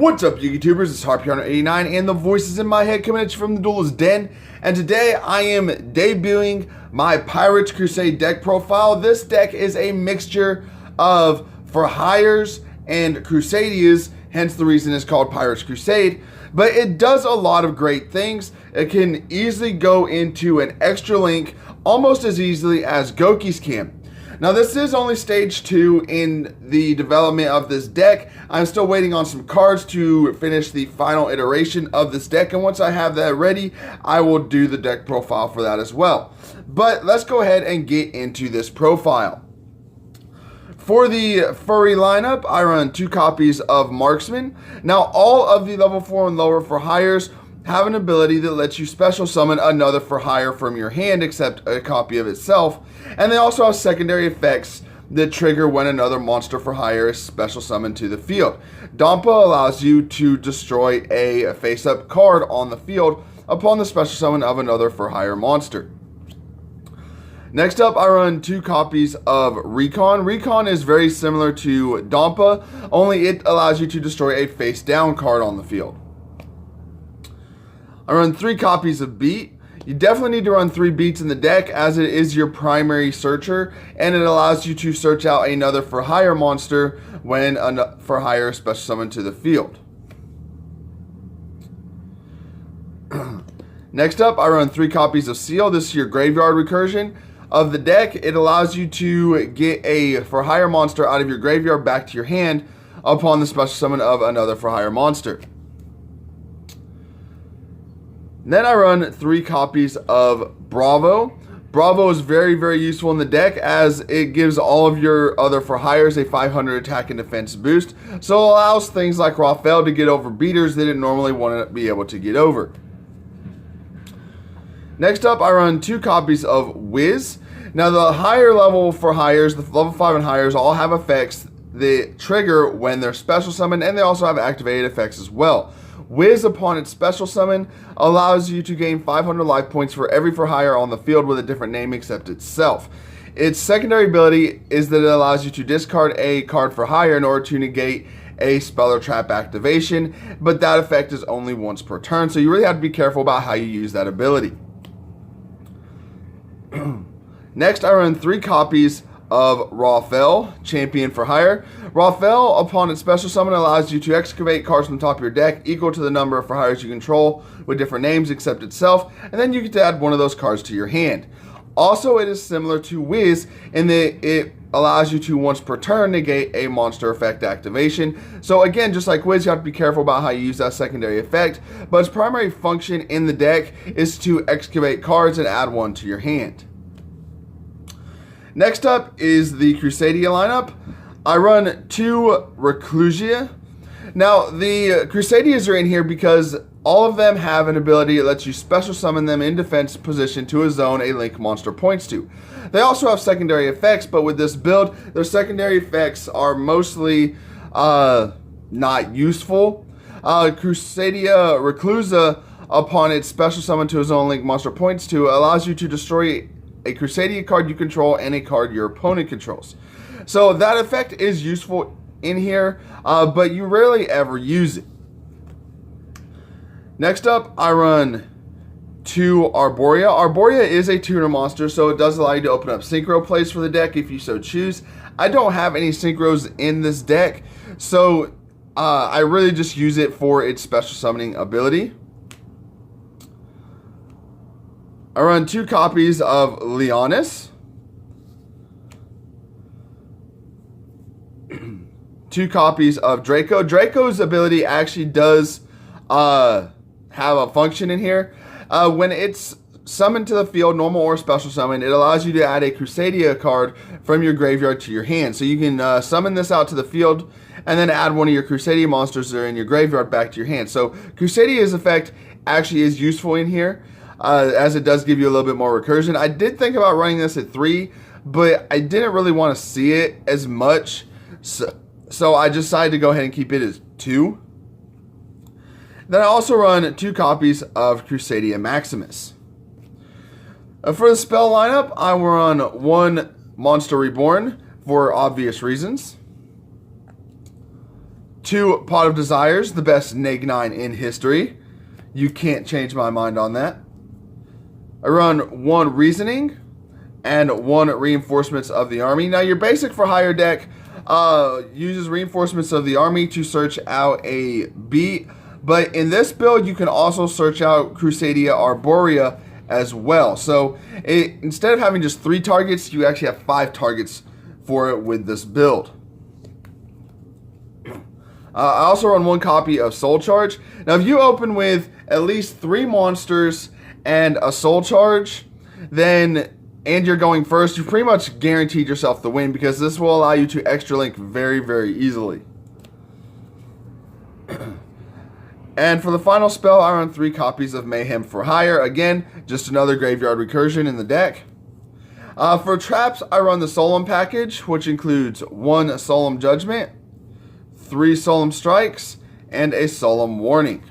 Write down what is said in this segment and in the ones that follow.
What's up, you YouTubers? It's Harpiano89, and the voices in my head coming at you from the Duelist Den. And today I am debuting my Pirates Crusade deck profile. This deck is a mixture of for hires and Crusadias, hence the reason it's called Pirates Crusade. But it does a lot of great things. It can easily go into an extra link almost as easily as Goki's can. Now this is only stage 2 in the development of this deck. I'm still waiting on some cards to finish the final iteration of this deck, and once I have that ready, I will do the deck profile for that as well. But let's go ahead and get into this profile. For the furry lineup, I run 2 copies of Marksman. Now all of the level 4 and lower for hires have an ability that lets you special summon another for hire from your hand except a copy of itself, and they also have secondary effects that trigger when another monster for hire is special summoned to the field. Dampa allows you to destroy a face-up card on the field upon the special summon of another for hire monster. Next up, I run 2 copies of Recon. Recon is very similar to Dampa, only it allows you to destroy a face-down card on the field. I run 3 copies of Beat. You definitely need to run 3 beats in the deck as it is your primary searcher, and it allows you to search out another for hire monster when a for hire is special summoned to the field. Next up, I run 3 copies of Seal. This is your graveyard recursion of the deck. It allows you to get a for hire monster out of your graveyard back to your hand upon the special summon of another for hire monster. Then I run 3 copies of Bravo. Bravo is very, very useful in the deck as it gives all of your other for hires a 500 attack and defense boost. So it allows things like Raphael to get over beaters they didn't normally want to be able to get over. Next up, I run 2 copies of Wiz. Now the higher level for hires, the level 5 and hires, all have effects that trigger when they're special summoned, and they also have activated effects as well. Wiz, upon its special summon, allows you to gain 500 life points for every for hire on the field with a different name except itself. Its secondary ability is that it allows you to discard a card for hire in order to negate a spell or trap activation, but that effect is only once per turn, so you really have to be careful about how you use that ability. Next, I run 3 copies of Raphael, Champion for Hire. Raphael, upon its special summon, allows you to excavate cards from the top of your deck equal to the number of for hires you control with different names except itself, and then you get to add one of those cards to your hand. Also, it is similar to Wiz in that it allows you to once per turn negate a monster effect activation. So again, just like Wiz, you have to be careful about how you use that secondary effect, but its primary function in the deck is to excavate cards and add one to your hand. Next up is the Crusadia lineup. I run 2 Reclusia. Now, the Crusadias are in here because all of them have an ability that lets you special summon them in defense position to a zone a link monster points to. They also have secondary effects, but with this build, their secondary effects are mostly not useful. Crusadia Reclusa, upon its special summon to a zone link monster points to, allows you to destroy a Crusadia card you control and a card your opponent controls. So that effect is useful in here, but you rarely ever use it. Next up, I run 2 Arborea. Arborea is a tuner monster, so it does allow you to open up synchro plays for the deck if you so choose. I don't have any synchros in this deck, so I really just use it for its special summoning ability. I run 2 copies of Leonis. 2 copies of Draco. Draco's ability actually does have a function in here. When it's summoned to the field, normal or special summon, it allows you to add a Crusadia card from your graveyard to your hand. So you can summon this out to the field and then add one of your Crusadia monsters that are in your graveyard back to your hand. So Crusadia's effect actually is useful in here, as it does give you a little bit more recursion. I did think about running this at 3, but I didn't really want to see it as much, so I decided to go ahead and keep it as 2. Then I also run 2 copies of Crusadia Maximus. For the spell lineup, I run 1 Monster Reborn for obvious reasons. 2 Pot of Desires, the best Neg 9 in history. You can't change my mind on that. I run 1 Reasoning and 1 Reinforcements of the Army. Now your basic for hire deck uses Reinforcements of the Army to search out a beat, but in this build you can also search out Crusadia Arborea as well. So instead of having just 3 targets, you actually have 5 targets for it with this build. I also run 1 copy of Soul Charge. Now if you open with at least 3 monsters and a Soul Charge, and you're going first, you've pretty much guaranteed yourself the win, because this will allow you to extra link very, very easily. And for the final spell, I run 3 copies of Mayhem for Hire. Again, just another graveyard recursion in the deck. For traps, I run the Solemn package, which includes 1 Solemn Judgment, 3 Solemn Strikes, and a Solemn Warning.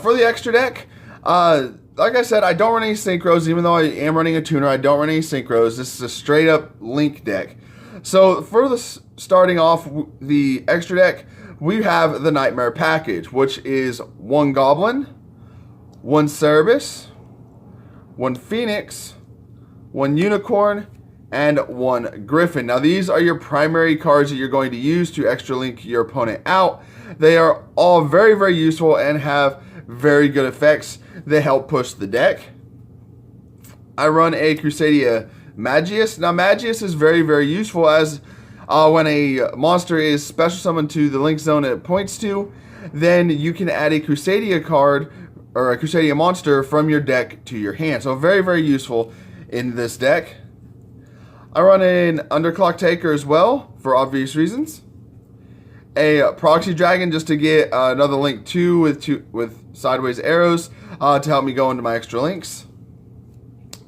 For the extra deck, like I said, I don't run any synchros, even though I am running a tuner. I don't run any synchros. This is a straight up link deck. So for the starting off the extra deck, we have the Nightmare package, which is 1 Goblin, 1 Cerberus, 1 Phoenix, 1 Unicorn, and 1 Griffin. Now these are your primary cards that you're going to use to extra link your opponent out. They are all very, very useful and have very good effects. They help push the deck. I run a Crusadia Magius. Now Magius is very, very useful, as when a monster is special summoned to the link zone it points to, then you can add a Crusadia card or a Crusadia monster from your deck to your hand. So very, very useful in this deck. I run an Underclock Taker as well, for obvious reasons. A Proxy Dragon, just to get another link 2 with sideways arrows to help me go into my extra links.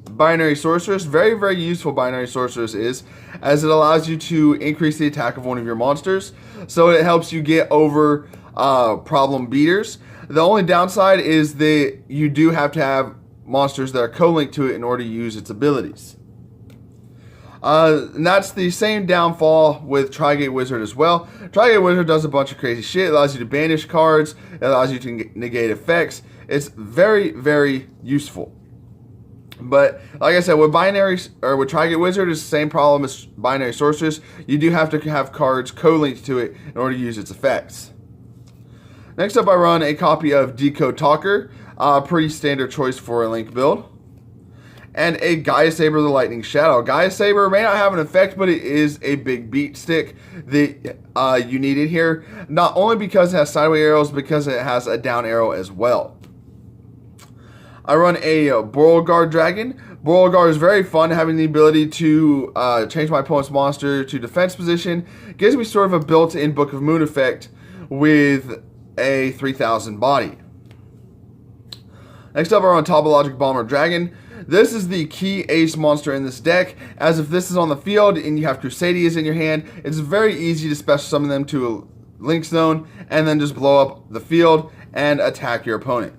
Binary Sorceress, very, very useful Binary Sorceress is, as it allows you to increase the attack of one of your monsters. So it helps you get over problem beaters. The only downside is that you do have to have monsters that are co-linked to it in order to use its abilities. And that's the same downfall with Tri-Gate Wizard as well. Tri-Gate Wizard does a bunch of crazy shit. It allows you to banish cards. It allows you to negate effects. It's very, very useful. But like I said, with with Tri-Gate Wizard, it's the same problem as Binary Sorceress. You do have to have cards co-linked to it in order to use its effects. Next up, I run a copy of Decode Talker. Pretty standard choice for a link build. And a Gaia Saber the Lightning Shadow. Gaia Saber may not have an effect, but it is a big beat stick that you need in here. Not only because it has sideways arrows, because it has a down arrow as well. I run a Beauregard Dragon. Beauregard is very fun, having the ability to change my opponent's monster to defense position. Gives me sort of a built-in Book of Moon effect with a 3000 body. Next up, I run Topologic Bomber Dragon. This is the key ace monster in this deck, as if this is on the field and you have Crusadias in your hand, it's very easy to special summon them to a link zone and then just blow up the field and attack your opponent.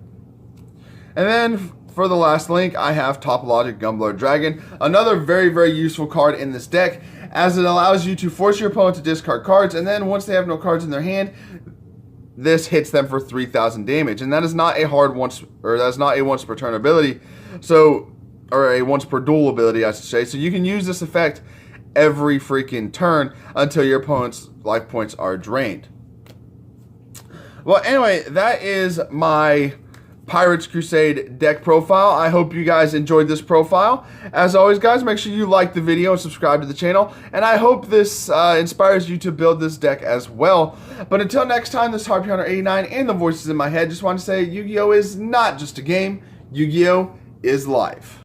And then for the last link, I have Topologic Gunblood Dragon, another very, very useful card in this deck, as it allows you to force your opponent to discard cards, and then once they have no cards in their hand, this hits them for 3000 damage, and that is not a that's not a once per turn ability. So, or a once per duel ability, I should say. So you can use this effect every freaking turn until your opponent's life points are drained. Well, anyway, that is my Pirates Crusade deck profile. I hope you guys enjoyed this profile. As always, guys, make sure you like the video and subscribe to the channel. And I hope this inspires you to build this deck as well. But until next time, this is Harpy Hunter 89 and the voices in my head. Just want to say Yu-Gi-Oh is not just a game. Yu-Gi-Oh is life.